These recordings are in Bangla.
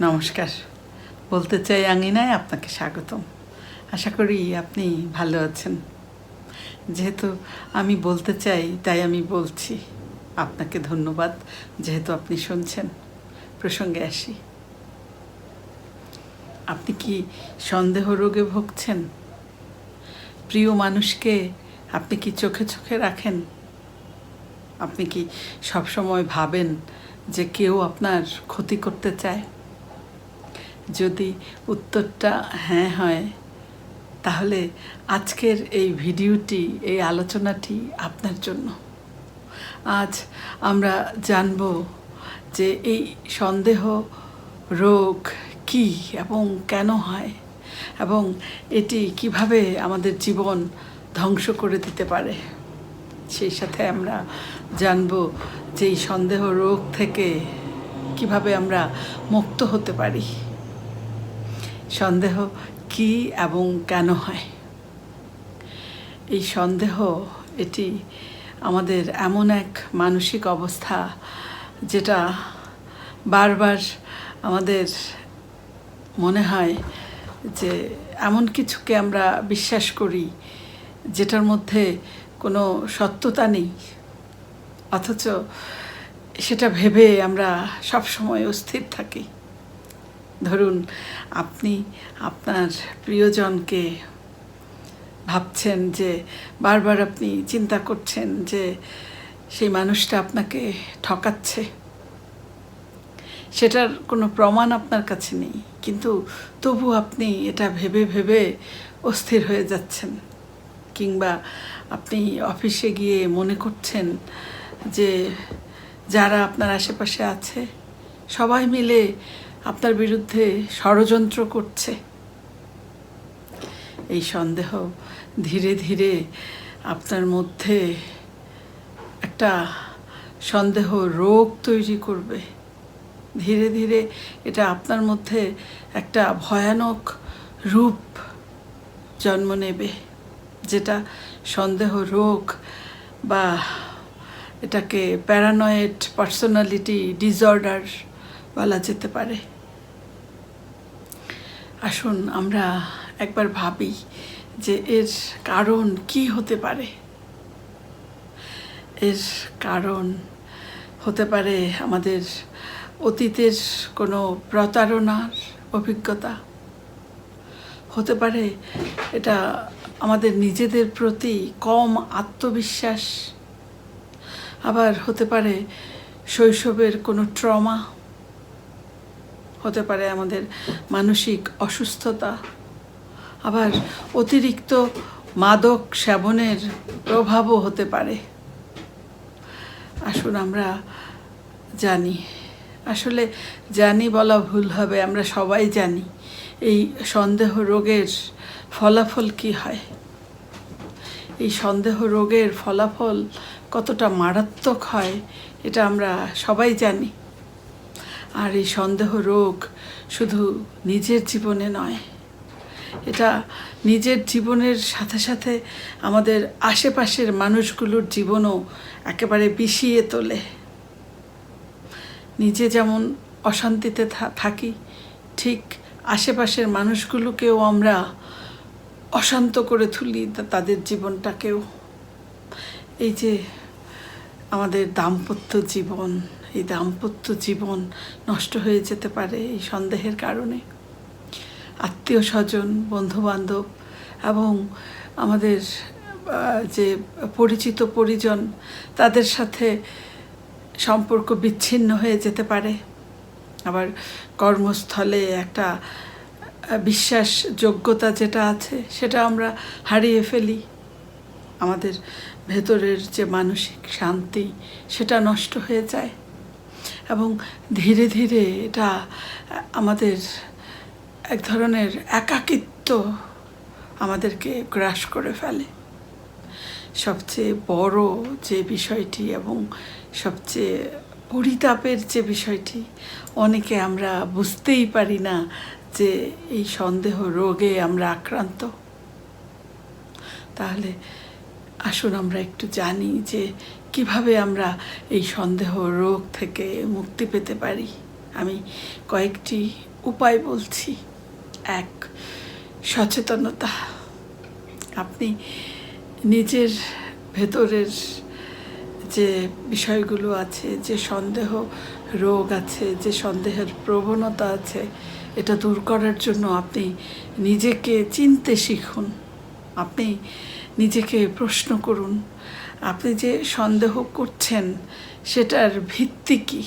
নমস্কার। বলতে চাই আঙিনায় আপনাকে স্বাগতম। আশা করি আপনি ভালো আছেন। যেহেতু আমি বলতে চাই তাই আমি বলছি। আপনাকে ধন্যবাদ যেহেতু আপনি শুনছেন। প্রসঙ্গে আসি। আপনি কি সন্দেহ রোগে ভুগছেন? প্রিয় মানুষকে আপনি কি চোখে চোখে রাখেন? আপনি কি সবসময় ভাবেন যে কেউ আপনার ক্ষতি করতে চায়? যদি উত্তরটা হ্যাঁ হয়, তাহলে আজকের এই ভিডিওটি, এই আলোচনাটি আপনার জন্য। আজ আমরা জানব যে এই সন্দেহ রোগ কী এবং কেন হয়, এবং এটি কিভাবে আমাদের জীবন ধ্বংস করে দিতে পারে। সেই সাথে আমরা জানব যে এই সন্দেহ রোগ থেকে কিভাবে আমরা মুক্ত হতে পারি। সন্দেহ কি এবং কেন হয়? এই সন্দেহ এটি আমাদের এমন এক মানসিক অবস্থা যেটা বারবার আমাদের মনে হয় যে এমন কিছুকে আমরা বিশ্বাস করি যেটার মধ্যে কোনো সত্যতা নেই, অথচ সেটা ভেবে আমরা সবসময় অস্থির থাকি। ধরুন, আপনি আপনার প্রিয়জনকে ভাবছেন যে বারবার আপনি চিন্তা করছেন যে সেই মানুষটা আপনাকে ঠকাচ্ছে। সেটার কোনো প্রমাণ আপনার কাছে নেই, কিন্তু তবু আপনি এটা ভেবে ভেবে অস্থির হয়ে যাচ্ছেন। কিংবা আপনি অফিসে গিয়ে মনে করছেন যে যারা আপনার আশেপাশে আছে সবাই মিলে আপনার বিরুদ্ধে ষড়যন্ত্র করছে। এই সন্দেহ ধীরে ধীরে আপনার মধ্যে একটা সন্দেহ রোগ তৈরি করবে। ধীরে ধীরে এটা আপনার মধ্যে একটা ভয়ানক রূপ জন্ম নেবে, যেটা সন্দেহ রোগ, বা এটাকে প্যারানয়েড পার্সোনালিটি ডিসঅর্ডার বলা যেতে পারে। আসুন আমরা একবার ভাবি যে এর কারণ কি হতে পারে। এর কারণ হতে পারে আমাদের অতীতের কোনো প্রতারণার অভিজ্ঞতা, হতে পারে এটা আমাদের নিজেদের প্রতি কম আত্মবিশ্বাস, আবার হতে পারে শৈশবের কোনো ট্রমা, হতে পারে আমাদের মানসিক অসুস্থতা, আবার অতিরিক্ত মাদক সেবনের প্রভাবও হতে পারে। আসুন আমরা জানি, আসলে জানি বলা ভুল হবে, আমরা সবাই জানি এই সন্দেহ রোগের ফলাফল কি হয়। এই সন্দেহ রোগের ফলাফল কতটা মারাত্মক হয় এটা আমরা সবাই জানি। আর এই সন্দেহ রোগ শুধু নিজের জীবনে নয়, এটা নিজের জীবনের সাথে সাথে আমাদের আশেপাশের মানুষগুলোর জীবনও একেবারে বিষিয়ে তোলে। নিজে যেমন অশান্তিতে থাকি, ঠিক আশেপাশের মানুষগুলোকেও আমরা অশান্ত করে তুলি, তাদের জীবনটাকেও। এই যে আমাদের দাম্পত্য জীবন, এই দাম্পত্য জীবন নষ্ট হয়ে যেতে পারে এই সন্দেহের কারণে। আত্মীয় স্বজন, বন্ধুবান্ধব এবং আমাদের যে পরিচিত পরিজন, তাদের সাথে সম্পর্ক বিচ্ছিন্ন হয়ে যেতে পারে। আবার কর্মস্থলে একটা বিশ্বাসযোগ্যতা যেটা আছে সেটা আমরা হারিয়ে ফেলি। আমাদের ভেতরের যে মানসিক শান্তি সেটা নষ্ট হয়ে যায়, এবং ধীরে ধীরে এটা আমাদের এক ধরনের একাকিত্ব আমাদেরকে গ্রাস করে ফেলে। সবচেয়ে বড় যে বিষয়টি এবং সবচেয়ে পরিতাপের যে বিষয়টি, অনেকে আমরা বুঝতেই পারি না যে এই সন্দেহ রোগে আমরা আক্রান্ত। তাহলে আসুন আমরা একটু জানি যে কিভাবে আমরা এই সন্দেহ রোগ থেকে মুক্তি পেতে পারি আমি কয়েকটি উপায় বলছি। এক, সচেতনতা। আপনি নিজের ভেতরের যে বিষয়গুলো আছে, যে সন্দেহ রোগ আছে, যে সন্দেহের প্রবণতা আছে, এটা দূর করার জন্য আপনি নিজেকে চিনতে শিখুন। আপনি নিজেকে প্রশ্ন করুন, আপনি যে সন্দেহ করছেন সেটার ভিত্তি কী,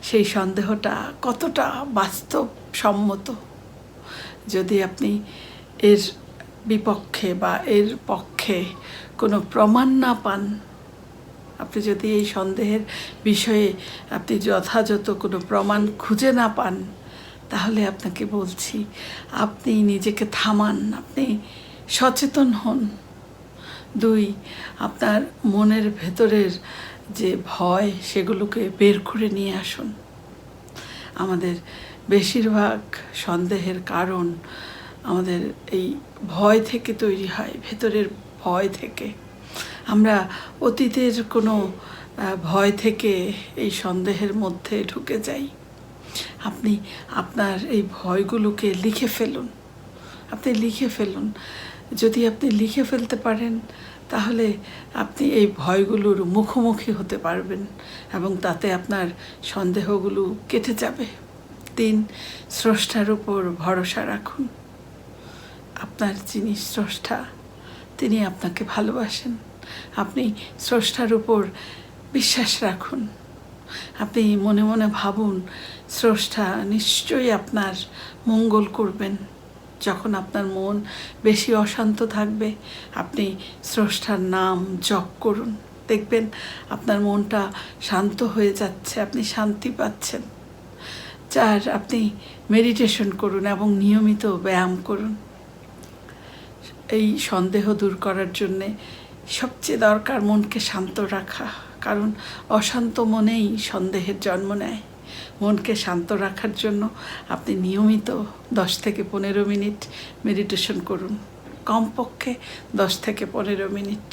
সেই সন্দেহটা কতটা বাস্তবসম্মত। যদি আপনি এর বিপক্ষে বা এর পক্ষে কোনো প্রমাণ না পান, আপনি যদি এই সন্দেহের বিষয়ে আপনি যথাযথ কোনো প্রমাণ খুঁজে না পান, তাহলে আপনাকে বলছি আপনি নিজেকে থামান, আপনি সচেতন হন। দুই, আপনার মনের ভেতরের যে ভয় সেগুলোকে বের করে নিয়ে আসুন। আমাদের বেশিরভাগ সন্দেহের কারণ আমাদের এই ভয় থেকে তৈরি হয়, ভেতরের ভয় থেকে। আমরা অতীতের কোনো ভয় থেকে এই সন্দেহের মধ্যে ঢুকে যাই। আপনি আপনার এই ভয়গুলোকে লিখে ফেলুন, আপনি লিখে ফেলুন। যদি আপনি লিখে ফেলতে পারেন, তাহলে আপনি এই ভয়গুলোর মুখোমুখি হতে পারবেন এবং তাতে আপনার সন্দেহগুলো কেটে যাবে। 3, স্রষ্টার উপর ভরসা রাখুন। আপনার যিনি স্রষ্টা, তিনি আপনাকে ভালোবাসেন। আপনি স্রষ্টার উপর বিশ্বাস রাখুন। আপনি মনে মনে ভাবুন, স্রষ্টা নিশ্চয়ই আপনার মঙ্গল করবেন। যখন আপনার মন বেশি অশান্ত থাকবে, আপনি স্রষ্টার নাম জপ করুন। দেখবেন আপনার মনটা শান্ত হয়ে যাচ্ছে, আপনি শান্তি পাচ্ছেন। 4, আপনি মেডিটেশন করুন এবং নিয়মিত ব্যায়াম করুন। এই সন্দেহ দূর করার জন্যে সবচেয়ে দরকার মনকে শান্ত রাখা, কারণ অশান্ত মনেই সন্দেহের জন্ম নেয়। মনকে শান্ত রাখার জন্য আপনি নিয়মিত 10 থেকে 15 মিনিট মেডিটেশন করুন, কমপক্ষে 10 থেকে 15 মিনিট।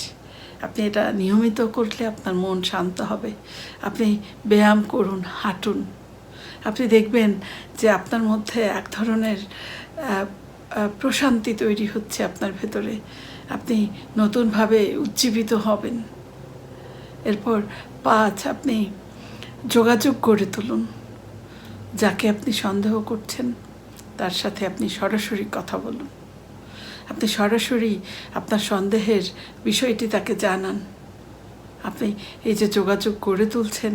আপনি এটা নিয়মিত করলে আপনার মন শান্ত হবে। আপনি ব্যায়াম করুন, হাঁটুন। আপনি দেখবেন যে আপনার মধ্যে এক ধরনের প্রশান্তি তৈরি হচ্ছে আপনার ভেতরে। আপনি নতুনভাবে উজ্জীবিত হবেন। এরপর 5, আপনি যোগাযোগ গড়ে তুলুন। যাকে আপনি সন্দেহ করছেন তার সাথে আপনি সরাসরি কথা বলুন। আপনি সরাসরি আপনার সন্দেহের বিষয়টি তাকে জানান। আপনি এই যে যোগাযোগ গড়ে তুলছেন,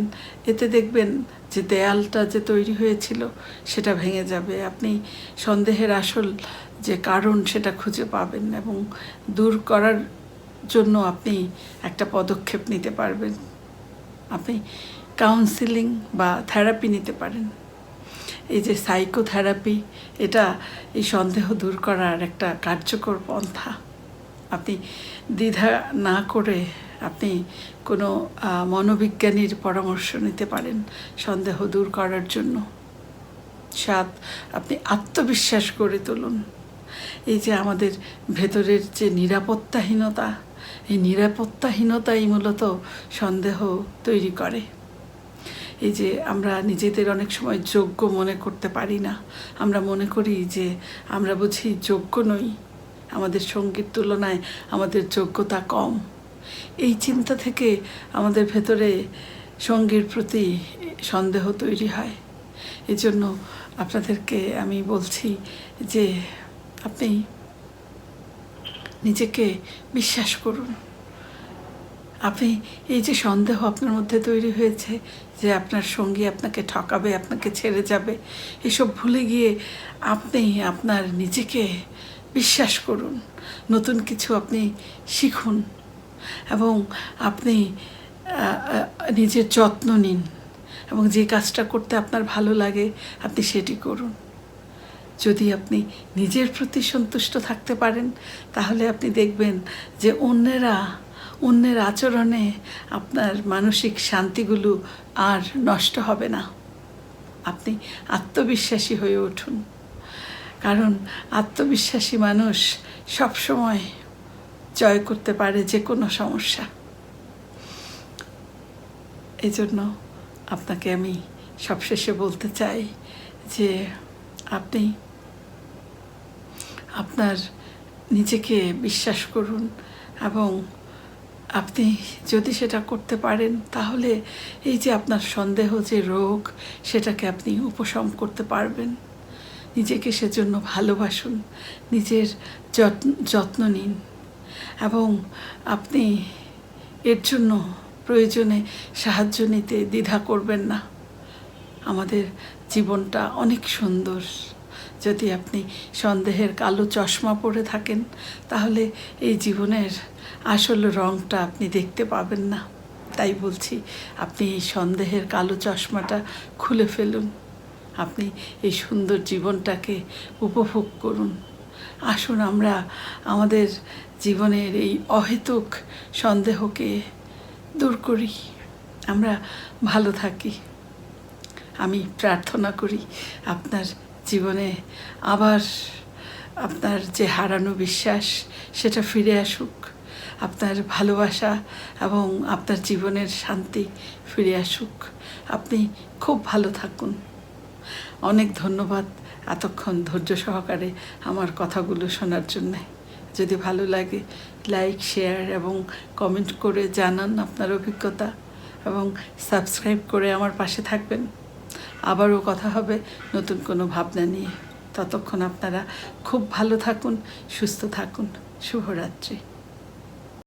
এতে দেখবেন যে দেয়ালটা যে তৈরি হয়েছিল সেটা ভেঙে যাবে। আপনি সন্দেহের আসল যে কারণ সেটা খুঁজে পাবেন এবং দূর করার জন্য আপনি একটা পদক্ষেপ নিতে পারবেন। আপনি কাউন্সিলিং বা থেরাপি নিতে পারেন। এই যে সাইকোথেরাপি, এটা এই সন্দেহ দূর করার একটা কার্যকর পন্থা। আপনি দ্বিধা না করে আপনি কোনো মনোবিজ্ঞানীর পরামর্শ নিতে পারেন সন্দেহ দূর করার জন্য। 7, আপনি আত্মবিশ্বাস গড়ে তুলুন। এই যে আমাদের ভেতরের যে নিরাপত্তাহীনতা, এই নিরাপত্তাহীনতাই মূলত সন্দেহ তৈরি করে। এই যে আমরা নিজেদের অনেক সময় যোগ্য মনে করতে পারি না। আমরা মনে করি যে আমরা বুঝি যোগ্য নই, আমাদের সঙ্গীর তুলনায় আমাদের যোগ্যতা কম। এই চিন্তা থেকে আমাদের ভেতরে সঙ্গীর প্রতি সন্দেহ তৈরি হয়। এজন্য আপনাদেরকে আমি বলছি যে আপনি নিজেকে বিশ্বাস করুন। আপনি এই যে সন্দেহ আপনার মধ্যে তৈরি হয়েছে যে আপনার সঙ্গী আপনাকে ঠকাবে, আপনাকে ছেড়ে যাবে, এসব ভুলে গিয়ে আপনি আপনার নিজেকে বিশ্বাস করুন। নতুন কিছু আপনি শিখুন এবং আপনি নিজের যত্ন নিন এবং যে কাজটা করতে আপনার ভালো লাগে আপনি সেটি করুন। যদি আপনি নিজের প্রতি সন্তুষ্ট থাকতে পারেন, তাহলে আপনি দেখবেন যে অন্যের আচরণে আপনার মানসিক শান্তিগুলো আর নষ্ট হবে না। আপনি আত্মবিশ্বাসী হয়ে উঠুন, কারণ আত্মবিশ্বাসী মানুষ সবসময় জয় করতে পারে যে কোনো সমস্যা। এজন্য আপনাকে আমি সবশেষে বলতে চাই যে আপনি আপনার নিজেকে বিশ্বাস করুন, এবং আপনি যদি সেটা করতে পারেন তাহলে এই যে আপনার সন্দেহ যে রোগ, সেটাকে আপনি উপশম করতে পারবেন। নিজেকে সেজন্য ভালোবাসুন, নিজের যত্ন নিন, এবং আপনি এর জন্য প্রয়োজনে সাহায্য নিতে দ্বিধা করবেন না। আমাদের জীবনটা অনেক সুন্দর। যদি আপনি সন্দেহের কালো চশমা পরে থাকেন তাহলে এই জীবনের আসল রঙটা আপনি দেখতে পাবেন না। তাই বলছি, আপনি এই সন্দেহের কালো চশমাটা খুলে ফেলুন, আপনি এই সুন্দর জীবনটাকে উপভোগ করুন। আসুন আমরা আমাদের জীবনের এই অহেতুক সন্দেহকে দূর করি, আমরা ভালো থাকি। আমি প্রার্থনা করি আপনার জীবনে আবার আপনার যে হারানো বিশ্বাস সেটা ফিরে আসুক, আপনার ভালোবাসা এবং আপনার জীবনের শান্তি ফিরে আসুক। আপনি খুব ভালো থাকুন। অনেক ধন্যবাদ এতক্ষণ ধৈর্য সহকারে আমার কথাগুলো শোনার জন্যে। যদি ভালো লাগে লাইক, শেয়ার এবং কমেন্ট করে জানান আপনার অভিজ্ঞতা, এবং সাবস্ক্রাইব করে আমার পাশে থাকবেন। আবারও কথা হবে নতুন কোনো ভাবনা নিয়ে। ততক্ষণ আপনারা খুব ভালো থাকুন, সুস্থ থাকুন। শুভরাত্রি।